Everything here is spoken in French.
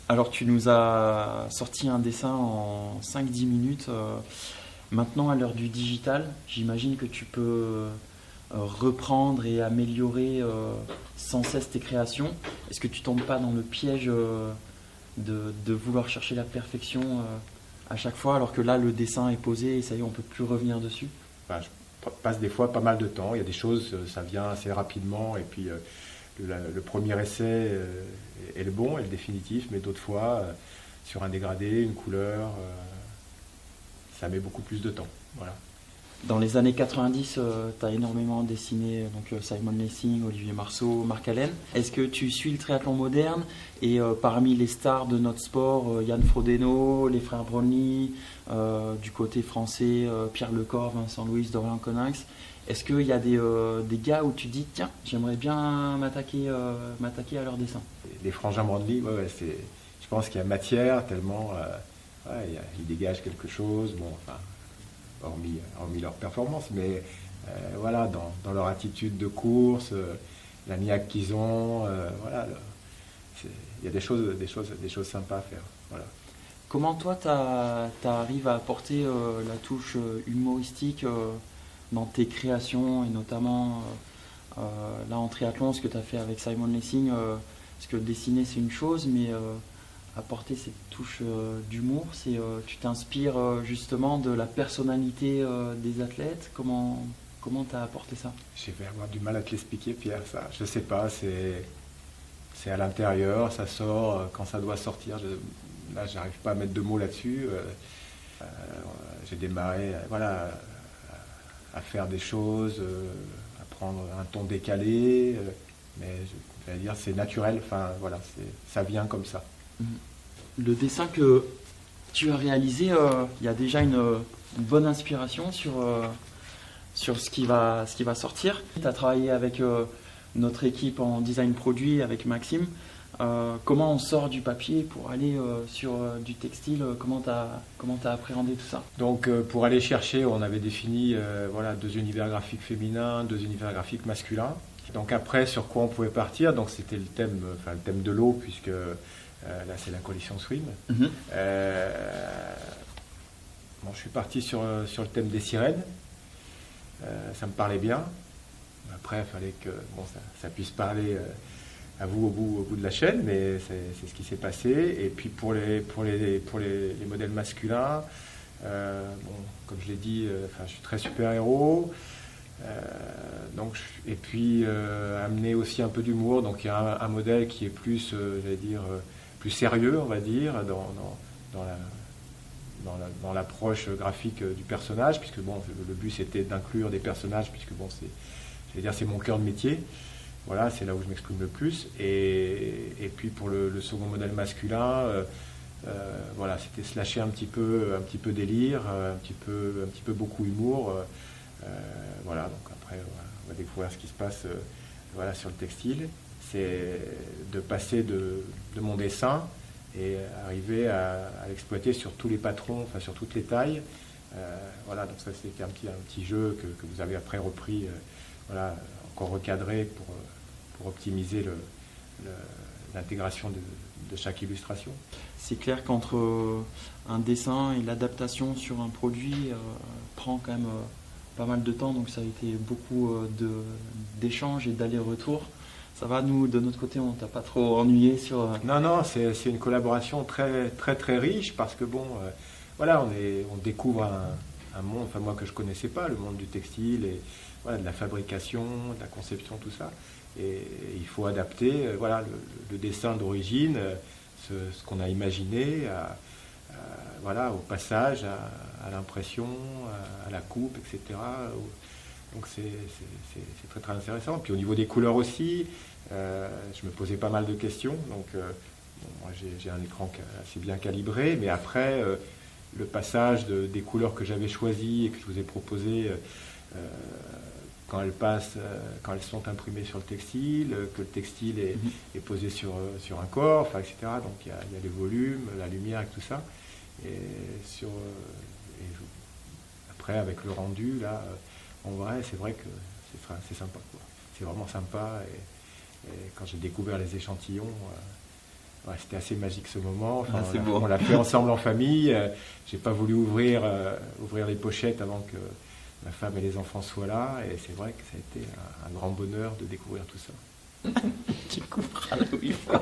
Alors tu nous as sorti un dessin en 5-10 minutes. Maintenant, à l'heure du digital, j'imagine que tu peux reprendre et améliorer sans cesse tes créations. Est-ce que tu tombes pas dans le piège de vouloir chercher la perfection à chaque fois, alors que là, le dessin est posé et ça y est, on peut plus revenir dessus? Enfin, je passe des fois pas mal de temps. Il y a des choses, ça vient assez rapidement, et puis le premier essai est le bon, est le définitif, mais d'autres fois, sur un dégradé, une couleur, ça met beaucoup plus de temps. Voilà. Dans les années 90, tu as énormément dessiné donc, Simon Lessing, Olivier Marceau, Marc Allen. Est-ce que tu suis le triathlon moderne et parmi les stars de notre sport, Yann Frodeno, les frères Brownlee, du côté français, Pierre Lecor, Vincent Louis, Dorian Coninx, est-ce qu'il y a des gars où tu dis tiens, j'aimerais bien m'attaquer à leur dessin? Les frangins Brandly, je pense qu'il y a matière, tellement ils dégagent quelque chose. Bon, enfin, hormis leur performance, mais voilà, dans leur attitude de course, la niaque qu'ils ont, voilà, il y a des choses sympas à faire. Voilà. Comment toi, t'arrives à apporter la touche humoristique dans tes créations et notamment là en triathlon, ce que tu as fait avec Simon Lessing, parce que dessiner c'est une chose, mais apporter cette touche d'humour, c'est tu t'inspires justement de la personnalité des athlètes. Comment t'as apporté ça? Je vais avoir du mal à te l'expliquer, Pierre, ça. Je sais pas, c'est à l'intérieur, ça sort quand ça doit sortir. Là, j'arrive pas à mettre de mots là-dessus. J'ai démarré, voilà, à faire des choses, à prendre un ton décalé, mais je vais dire c'est naturel. Enfin, voilà, ça vient comme ça. Le dessin que tu as réalisé, il y a déjà une bonne inspiration sur ce qui va sortir. Tu as travaillé avec notre équipe en design produit, avec Maxime. Comment on sort du papier pour aller sur du textile? Comment tu as appréhendé tout ça? Donc pour aller chercher, on avait défini voilà, 2 univers graphiques féminins, 2 univers graphiques masculins. Donc après, sur quoi on pouvait partir? Donc c'était le thème de l'eau, puisque là c'est la collection Swim. Mm-hmm. Bon, je suis parti sur le thème des sirènes. Ça me parlait bien. Après, il fallait que ça puisse parler à vous au bout de la chaîne, mais c'est ce qui s'est passé. Et puis pour les modèles masculins, comme je l'ai dit, je suis très super-héros. Et puis amener aussi un peu d'humour. Donc il y a un modèle qui est plus, plus sérieux, on va dire, dans l'approche graphique du personnage, puisque le but c'était d'inclure des personnages, puisque c'est mon cœur de métier. Voilà, c'est là où je m'exprime le plus. Et puis pour le second modèle masculin, voilà, c'était se lâcher un petit peu délire, un petit peu beaucoup humour. Voilà, donc après on va découvrir ce qui se passe voilà, sur le textile. C'est de passer de mon dessin et arriver à l'exploiter sur tous les patrons, enfin sur toutes les tailles. Voilà, donc ça c'était un petit jeu que vous avez après repris, voilà, encore recadré pour optimiser l'intégration de chaque illustration. C'est clair qu'entre un dessin et l'adaptation sur un produit prend quand même pas mal de temps, donc ça a été beaucoup d'échanges et d'allers-retours. Ça va, nous, de notre côté, on t'a pas trop ennuyé sur... Non, c'est une collaboration très, très, très riche, parce que voilà, on découvre un monde, enfin moi que je connaissais pas, le monde du textile, et voilà, de la fabrication, de la conception, tout ça. Et il faut adapter voilà, le dessin d'origine, ce qu'on a imaginé, voilà, au passage, à l'impression, à la coupe, etc. Donc c'est très très intéressant. Puis au niveau des couleurs aussi, je me posais pas mal de questions. Donc moi j'ai un écran assez bien calibré, mais après le passage des couleurs que j'avais choisies et que je vous ai proposées, quand elles sont imprimées sur le textile, que le textile est posé sur un corps, enfin, etc. Donc il y a les volumes, la lumière et tout ça. Après avec le rendu là, en vrai c'est vrai que c'est sympa, quoi. C'est vraiment sympa, et quand j'ai découvert les échantillons, Ouais, c'était assez magique ce moment. Enfin, c'est beau. on l'a fait ensemble en famille. J'ai pas voulu ouvrir les pochettes avant que ma femme et les enfants soient là. Et c'est vrai que ça a été un grand bonheur de découvrir tout ça. Tu couperas la Wi-Fi.